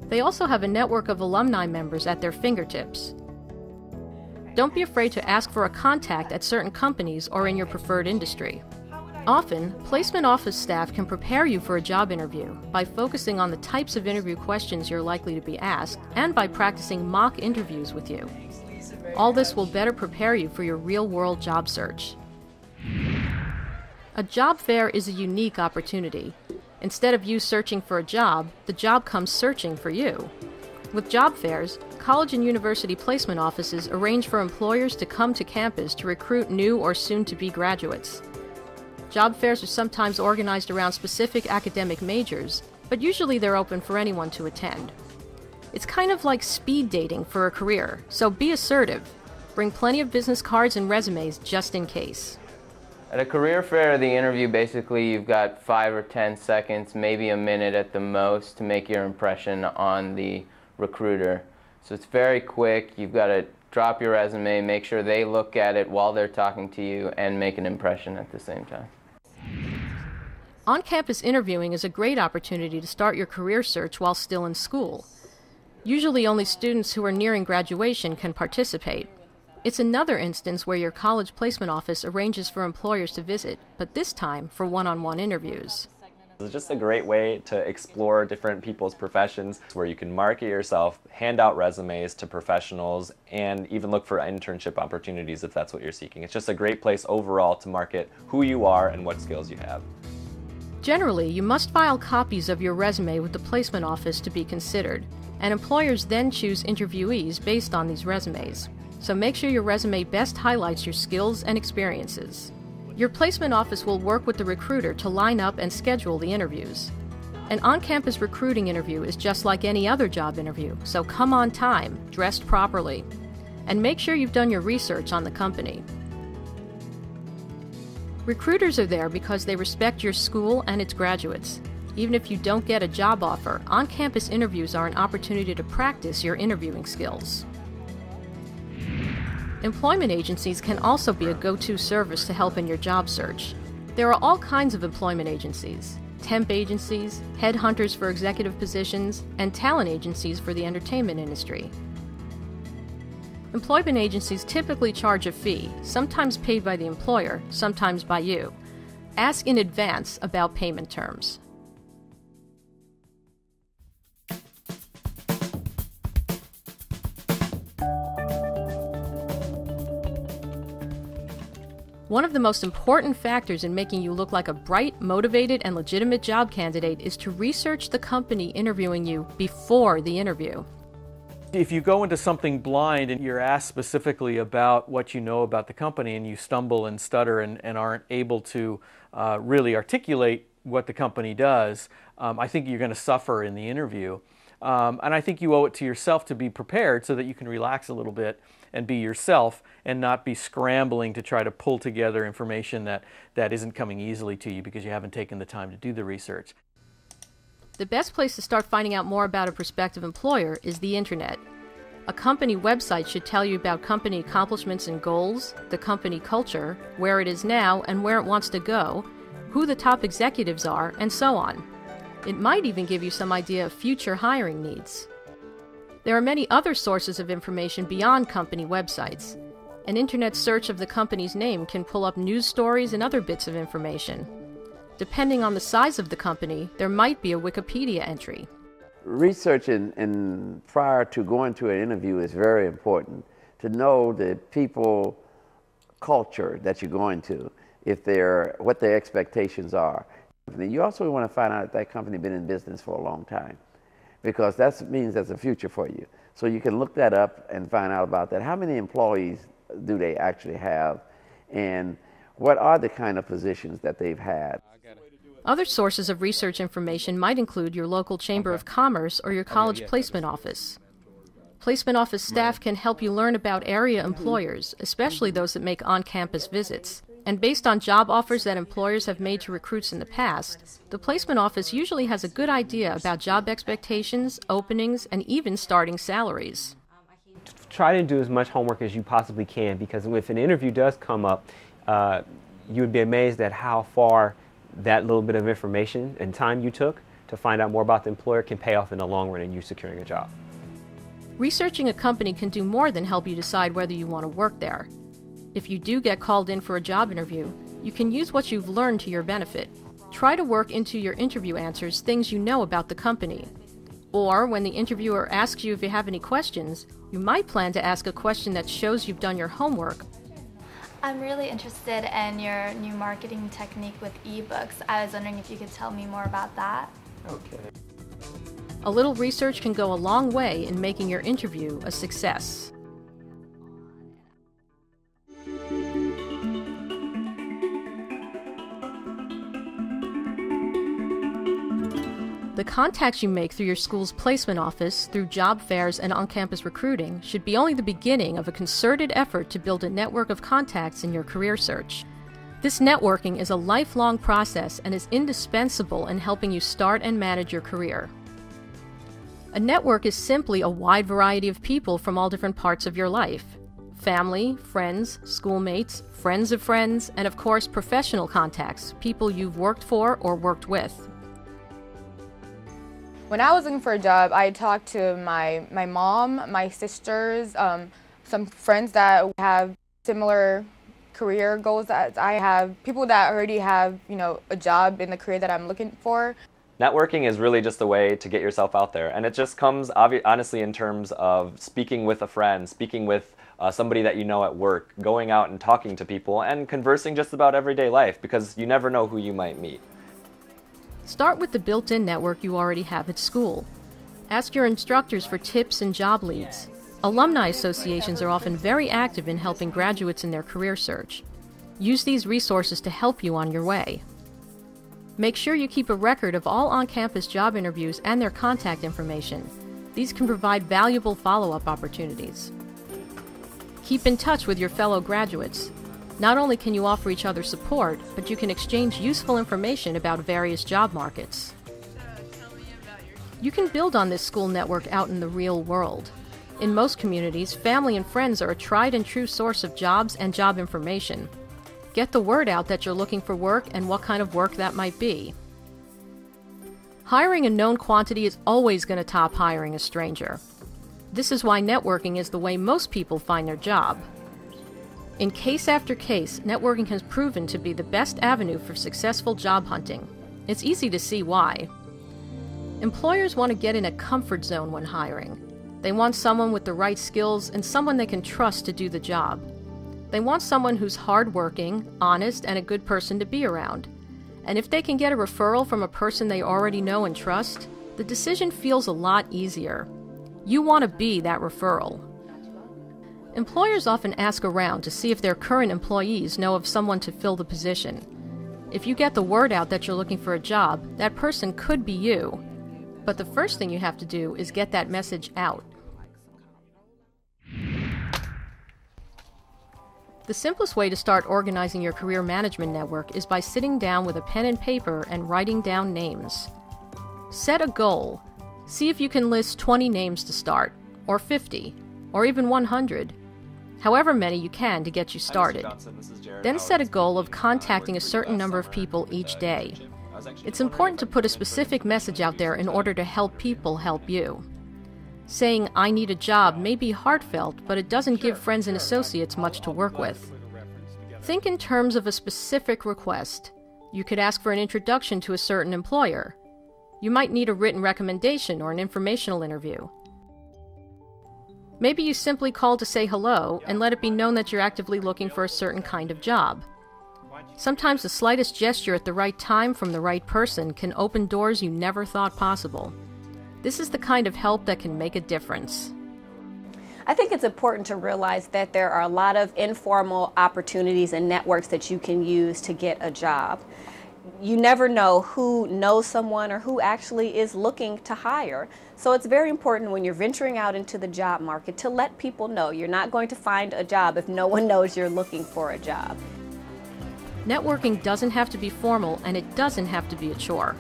They also have a network of alumni members at their fingertips. Don't be afraid to ask for a contact at certain companies or in your preferred industry. Often, placement office staff can prepare you for a job interview by focusing on the types of interview questions you're likely to be asked and by practicing mock interviews with you. All this will better prepare you for your real-world job search. A job fair is a unique opportunity. Instead of you searching for a job, the job comes searching for you. With job fairs, college and university placement offices arrange for employers to come to campus to recruit new or soon-to-be graduates. Job fairs are sometimes organized around specific academic majors, but usually they're open for anyone to attend. It's kind of like speed dating for a career, so be assertive. Bring plenty of business cards and resumes just in case. At a career fair, the interview, basically you've got 5 or 10 seconds, maybe a minute at the most, to make your impression on the recruiter. So it's very quick. You've got to drop your resume, make sure they look at it while they're talking to you, and make an impression at the same time. On-campus interviewing is a great opportunity to start your career search while still in school. Usually only students who are nearing graduation can participate. It's another instance where your college placement office arranges for employers to visit, but this time for one-on-one interviews. It's just a great way to explore different people's professions where you can market yourself, hand out resumes to professionals, and even look for internship opportunities if that's what you're seeking. It's just a great place overall to market who you are and what skills you have. Generally, you must file copies of your resume with the placement office to be considered, and employers then choose interviewees based on these resumes. So make sure your resume best highlights your skills and experiences. Your placement office will work with the recruiter to line up and schedule the interviews. An on-campus recruiting interview is just like any other job interview, so come on time, dressed properly, and make sure you've done your research on the company. Recruiters are there because they respect your school and its graduates. Even if you don't get a job offer, on-campus interviews are an opportunity to practice your interviewing skills. Employment agencies can also be a go-to service to help in your job search. There are all kinds of employment agencies: temp agencies, headhunters for executive positions, and talent agencies for the entertainment industry. Employment agencies typically charge a fee, sometimes paid by the employer, sometimes by you. Ask in advance about payment terms. One of the most important factors in making you look like a bright, motivated, and legitimate job candidate is to research the company interviewing you before the interview. If you go into something blind and you're asked specifically about what you know about the company and you stumble and stutter and aren't able to really articulate what the company does, I think you're going to suffer in the interview. And I think you owe it to yourself to be prepared so that you can relax a little bit and be yourself and not be scrambling to try to pull together information that isn't coming easily to you because you haven't taken the time to do the research. The best place to start finding out more about a prospective employer is the internet. A company website should tell you about company accomplishments and goals, the company culture, where it is now and where it wants to go, who the top executives are, and so on. It might even give you some idea of future hiring needs. There are many other sources of information beyond company websites. An internet search of the company's name can pull up news stories and other bits of information. Depending on the size of the company, there might be a Wikipedia entry. Research prior to going to an interview is very important. To know the people culture that you're going to, what their expectations are. You also want to find out if that company been in business for a long time, because that means there's a future for you. So you can look that up and find out about that. How many employees do they actually have, and what are the kind of positions that they've had? Other sources of research information might include your local Chamber of Commerce or your college placement office. Placement office staff can help you learn about area employers, especially those that make on-campus visits. And based on job offers that employers have made to recruits in the past, the placement office usually has a good idea about job expectations, openings, and even starting salaries. Try to do as much homework as you possibly can, because if an interview does come up, you would be amazed at how far that little bit of information and time you took to find out more about the employer can pay off in the long run in you securing a job. Researching a company can do more than help you decide whether you want to work there. If you do get called in for a job interview, you can use what you've learned to your benefit. Try to work into your interview answers things you know about the company. Or, when the interviewer asks you if you have any questions, you might plan to ask a question that shows you've done your homework. I'm really interested in your new marketing technique with ebooks. I was wondering if you could tell me more about that. Okay. A little research can go a long way in making your interview a success. The contacts you make through your school's placement office, through job fairs and on-campus recruiting should be only the beginning of a concerted effort to build a network of contacts in your career search. This networking is a lifelong process and is indispensable in helping you start and manage your career. A network is simply a wide variety of people from all different parts of your life. Family, friends, schoolmates, friends of friends, and of course professional contacts, people you've worked for or worked with. When I was looking for a job, I talked to my mom, my sisters, some friends that have similar career goals as I have, people that already have, a job in the career that I'm looking for. Networking is really just a way to get yourself out there, and it just comes honestly in terms of speaking with a friend, speaking with somebody that you know at work, going out and talking to people and conversing just about everyday life, because you never know who you might meet. Start with the built-in network you already have at school. Ask your instructors for tips and job leads. Alumni associations are often very active in helping graduates in their career search. Use these resources to help you on your way. Make sure you keep a record of all on-campus job interviews and their contact information. These can provide valuable follow-up opportunities. Keep in touch with your fellow graduates. Not only can you offer each other support, but you can exchange useful information about various job markets. You can build on this school network out in the real world. In most communities, family and friends are a tried and true source of jobs and job information. Get the word out that you're looking for work and what kind of work that might be. Hiring a known quantity is always going to top hiring a stranger. This is why networking is the way most people find their job. In case after case, networking has proven to be the best avenue for successful job hunting. It's easy to see why. Employers want to get in a comfort zone when hiring. They want someone with the right skills and someone they can trust to do the job. They want someone who's hardworking, honest, and a good person to be around. And if they can get a referral from a person they already know and trust, the decision feels a lot easier. You want to be that referral. Employers often ask around to see if their current employees know of someone to fill the position. If you get the word out that you're looking for a job, that person could be you. But the first thing you have to do is get that message out. The simplest way to start organizing your career management network is by sitting down with a pen and paper and writing down names. Set a goal. See if you can list 20 names to start, or 50, or even 100. However many you can to get you started. Then set a goal of contacting a certain number of people each day. It's important to put a specific message out there in order to help people help you. Saying, "I need a job" may be heartfelt, but it doesn't give friends and associates much to work with. Think in terms of a specific request. You could ask for an introduction to a certain employer. You might need a written recommendation or an informational interview. Maybe you simply call to say hello and let it be known that you're actively looking for a certain kind of job. Sometimes the slightest gesture at the right time from the right person can open doors you never thought possible. This is the kind of help that can make a difference. I think it's important to realize that there are a lot of informal opportunities and networks that you can use to get a job. You never know who knows someone or who actually is looking to hire. So it's very important when you're venturing out into the job market to let people know you're not going to find a job if no one knows you're looking for a job. Networking doesn't have to be formal, and it doesn't have to be a chore.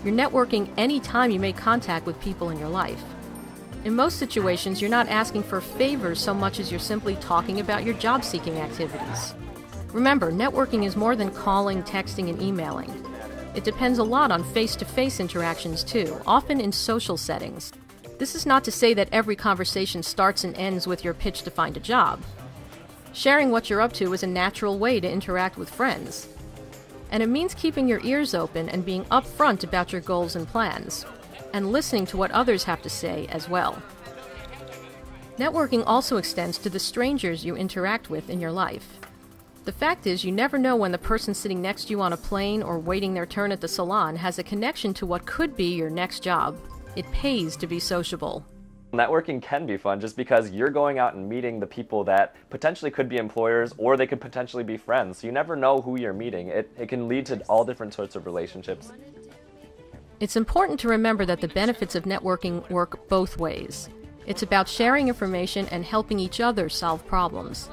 You're networking any time you make contact with people in your life. In most situations, you're not asking for favors so much as you're simply talking about your job-seeking activities. Remember, networking is more than calling, texting, and emailing. It depends a lot on face-to-face interactions too, often in social settings. This is not to say that every conversation starts and ends with your pitch to find a job. Sharing what you're up to is a natural way to interact with friends. And it means keeping your ears open and being upfront about your goals and plans, and listening to what others have to say as well. Networking also extends to the strangers you interact with in your life. The fact is, you never know when the person sitting next to you on a plane or waiting their turn at the salon has a connection to what could be your next job. It pays to be sociable. Networking can be fun just because you're going out and meeting the people that potentially could be employers or they could potentially be friends. So you never know who you're meeting. It can lead to all different sorts of relationships. It's important to remember that the benefits of networking work both ways. It's about sharing information and helping each other solve problems.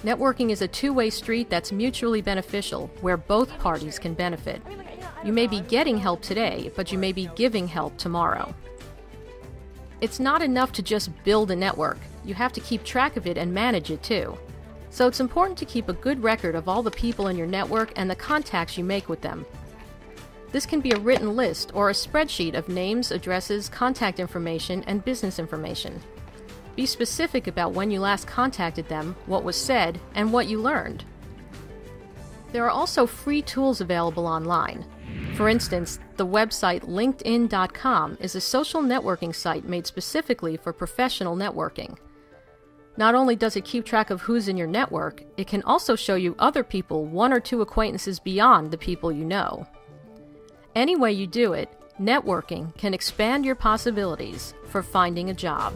Networking is a two-way street that's mutually beneficial, where both parties can benefit. You may be getting help today, but you may be giving help tomorrow. It's not enough to just build a network. You have to keep track of it and manage it too. So it's important to keep a good record of all the people in your network and the contacts you make with them. This can be a written list or a spreadsheet of names, addresses, contact information, and business information. Be specific about when you last contacted them, what was said, and what you learned. There are also free tools available online. For instance, the website LinkedIn.com is a social networking site made specifically for professional networking. Not only does it keep track of who's in your network, it can also show you other people, one or two acquaintances beyond the people you know. Any way you do it, networking can expand your possibilities for finding a job.